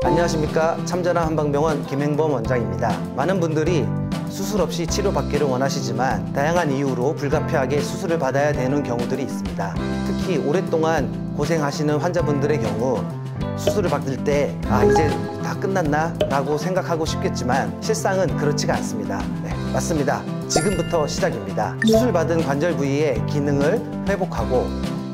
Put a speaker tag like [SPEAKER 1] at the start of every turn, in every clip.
[SPEAKER 1] 안녕하십니까. 참전한 한방병원 김행범 원장입니다. 많은 분들이 수술 없이 치료받기를 원하시지만 다양한 이유로 불가피하게 수술을 받아야 되는 경우들이 있습니다. 특히 오랫동안 고생하시는 환자분들의 경우 수술을 받을 때 이제 다 끝났나? 라고 생각하고 싶겠지만 실상은 그렇지가 않습니다. 네, 맞습니다. 지금부터 시작입니다. 수술받은 관절 부위의 기능을 회복하고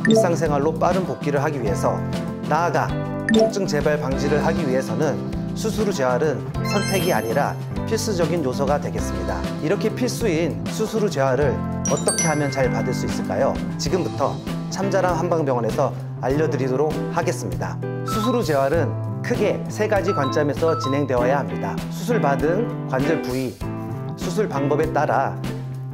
[SPEAKER 1] 일상생활로 빠른 복귀를 하기 위해서, 나아가 통증 재발 방지를 하기 위해서는 수술 후 재활은 선택이 아니라 필수적인 요소가 되겠습니다. 이렇게 필수인 수술 후 재활을 어떻게 하면 잘 받을 수 있을까요? 지금부터 참자랑 한방병원에서 알려드리도록 하겠습니다. 수술 후 재활은 크게 3가지 관점에서 진행되어야 합니다. 수술받은 관절 부위, 수술 방법에 따라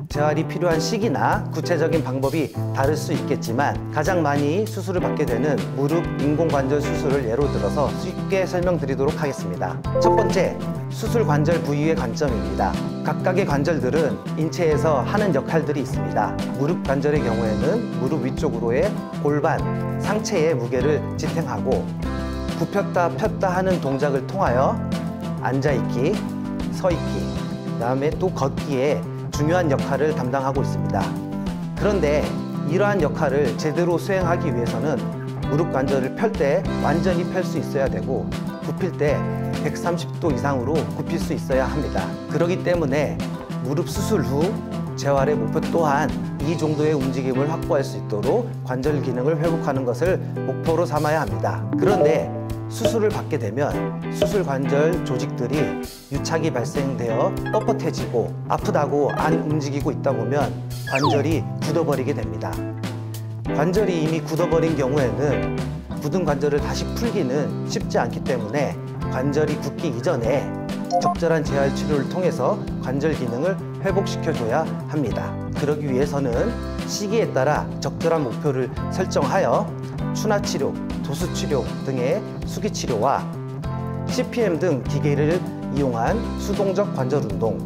[SPEAKER 1] 재활이 필요한 시기나 구체적인 방법이 다를 수 있겠지만 가장 많이 수술을 받게 되는 무릎 인공관절 수술을 예로 들어서 쉽게 설명드리도록 하겠습니다. 첫 번째, 수술 관절 부위의 관점입니다. 각각의 관절들은 인체에서 하는 역할들이 있습니다. 무릎 관절의 경우에는 무릎 위쪽으로의 골반, 상체의 무게를 지탱하고 굽혔다 폈다 하는 동작을 통하여 앉아있기, 서있기, 그 다음에 또 걷기에 중요한 역할을 담당하고 있습니다. 그런데 이러한 역할을 제대로 수행하기 위해서는 무릎 관절을 펼 때 완전히 펼 수 있어야 되고 굽힐 때 130도 이상으로 굽힐 수 있어야 합니다. 그렇기 때문에 무릎 수술 후 재활의 목표 또한 이 정도의 움직임을 확보할 수 있도록 관절 기능을 회복하는 것을 목표로 삼아야 합니다. 그런데 수술을 받게 되면 수술 관절 조직들이 유착이 발생되어 뻣뻣해지고 아프다고 안 움직이고 있다 보면 관절이 굳어버리게 됩니다. 관절이 이미 굳어버린 경우에는 굳은 관절을 다시 풀기는 쉽지 않기 때문에 관절이 굳기 이전에 적절한 재활 치료를 통해서 관절 기능을 회복시켜줘야 합니다. 그러기 위해서는 시기에 따라 적절한 목표를 설정하여 추나치료, 도수치료 등의 수기치료와 CPM 등 기계를 이용한 수동적 관절 운동,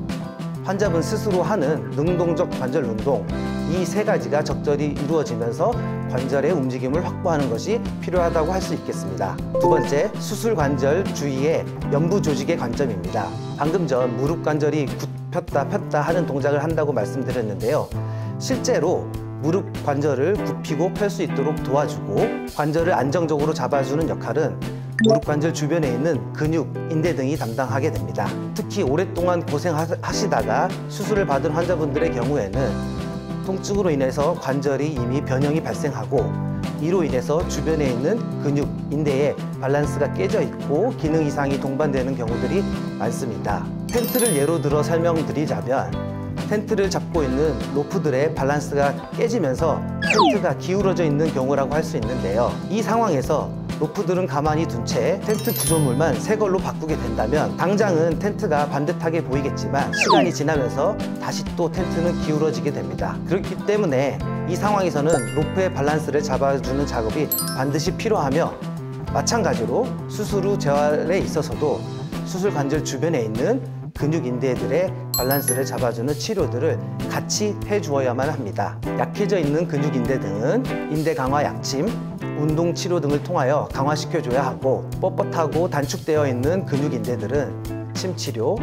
[SPEAKER 1] 환자분 스스로 하는 능동적 관절 운동, 이 3가지가 적절히 이루어지면서 관절의 움직임을 확보하는 것이 필요하다고 할 수 있겠습니다. 두 번째, 수술 관절 주위의 연부 조직의 관점입니다. 방금 전 무릎 관절이 굽혔다 폈다 하는 동작을 한다고 말씀드렸는데요. 실제로 무릎 관절을 굽히고 펼 수 있도록 도와주고 관절을 안정적으로 잡아주는 역할은 무릎 관절 주변에 있는 근육, 인대 등이 담당하게 됩니다. 특히 오랫동안 고생하시다가 수술을 받은 환자분들의 경우에는 통증으로 인해서 관절이 이미 변형이 발생하고 이로 인해서 주변에 있는 근육, 인대의 밸런스가 깨져 있고 기능 이상이 동반되는 경우들이 많습니다. 텐트를 예로 들어 설명드리자면 텐트를 잡고 있는 로프들의 밸런스가 깨지면서 텐트가 기울어져 있는 경우라고 할 수 있는데요. 이 상황에서 로프들은 가만히 둔 채 텐트 구조물만 새 걸로 바꾸게 된다면 당장은 텐트가 반듯하게 보이겠지만 시간이 지나면서 다시 또 텐트는 기울어지게 됩니다. 그렇기 때문에 이 상황에서는 로프의 밸런스를 잡아주는 작업이 반드시 필요하며 마찬가지로 수술 후 재활에 있어서도 수술 관절 주변에 있는 근육 인대들의 밸런스를 잡아주는 치료들을 같이 해주어야만 합니다. 약해져 있는 근육 인대 등은 인대 강화 약침, 운동 치료 등을 통하여 강화시켜줘야 하고 뻣뻣하고 단축되어 있는 근육 인대들은 침치료,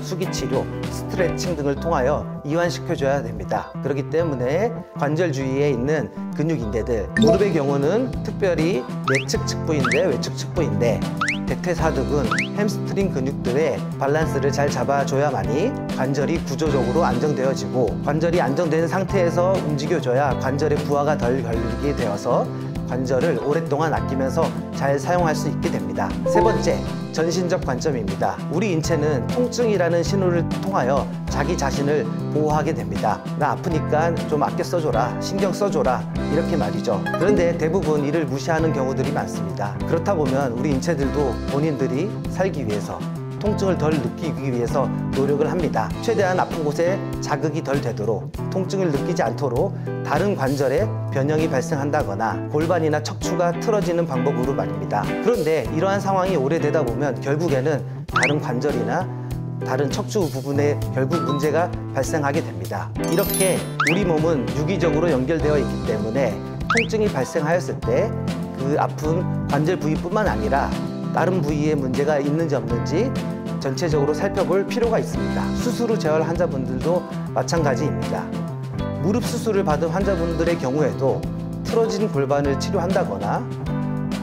[SPEAKER 1] 수기치료, 스트레칭 등을 통하여 이완시켜줘야 됩니다. 그렇기 때문에 관절 주위에 있는 근육 인대들, 무릎의 경우는 특별히 내측 측부인대, 외측 측부인대, 대퇴사두근, 햄스트링 근육들의 밸런스를 잘 잡아줘야만이 관절이 구조적으로 안정되어지고 관절이 안정된 상태에서 움직여줘야 관절의 부하가 덜 걸리게 되어서 관절을 오랫동안 아끼면서 잘 사용할 수 있게 됩니다. 세 번째, 전신적 관점입니다. 우리 인체는 통증이라는 신호를 통하여 자기 자신을 보호하게 됩니다. 나 아프니까 좀 아껴 써줘라, 신경 써줘라, 이렇게 말이죠. 그런데 대부분 이를 무시하는 경우들이 많습니다. 그렇다 보면 우리 인체들도 본인들이 살기 위해서 통증을 덜 느끼기 위해서 노력을 합니다. 최대한 아픈 곳에 자극이 덜 되도록, 통증을 느끼지 않도록 다른 관절에 변형이 발생한다거나 골반이나 척추가 틀어지는 방법으로 말입니다. 그런데 이러한 상황이 오래되다 보면 결국에는 다른 관절이나 다른 척추 부분에 결국 문제가 발생하게 됩니다. 이렇게 우리 몸은 유기적으로 연결되어 있기 때문에 통증이 발생하였을 때 그 아픈 관절 부위뿐만 아니라 다른 부위에 문제가 있는지 없는지 전체적으로 살펴볼 필요가 있습니다. 수술 후 재활 환자분들도 마찬가지입니다. 무릎 수술을 받은 환자분들의 경우에도 틀어진 골반을 치료한다거나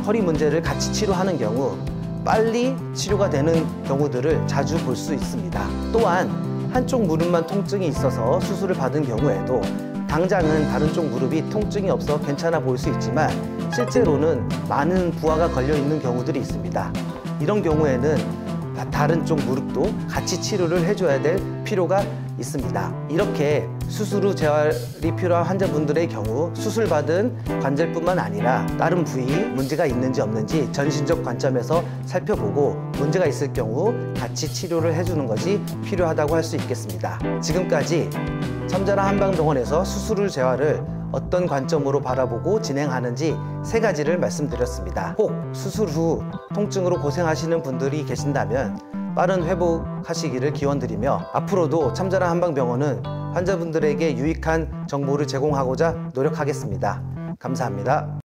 [SPEAKER 1] 허리 문제를 같이 치료하는 경우 빨리 치료가 되는 경우들을 자주 볼 수 있습니다. 또한 한쪽 무릎만 통증이 있어서 수술을 받은 경우에도 당장은 다른 쪽 무릎이 통증이 없어 괜찮아 보일 수 있지만 실제로는 많은 부하가 걸려 있는 경우들이 있습니다. 이런 경우에는 다른 쪽 무릎도 같이 치료를 해줘야 될 필요가 있습니다. 이렇게 수술 후 재활이 필요한 환자분들의 경우 수술받은 관절뿐만 아니라 다른 부위 문제가 있는지 없는지 전신적 관점에서 살펴보고 문제가 있을 경우 같이 치료를 해주는 것이 필요하다고 할 수 있겠습니다. 지금까지 참자랑 한방병원에서 수술 후 재활을 어떤 관점으로 바라보고 진행하는지 3가지를 말씀드렸습니다. 꼭 수술 후 통증으로 고생하시는 분들이 계신다면 빠른 회복하시기를 기원드리며 앞으로도 참자랑 한방병원은 환자분들에게 유익한 정보를 제공하고자 노력하겠습니다. 감사합니다.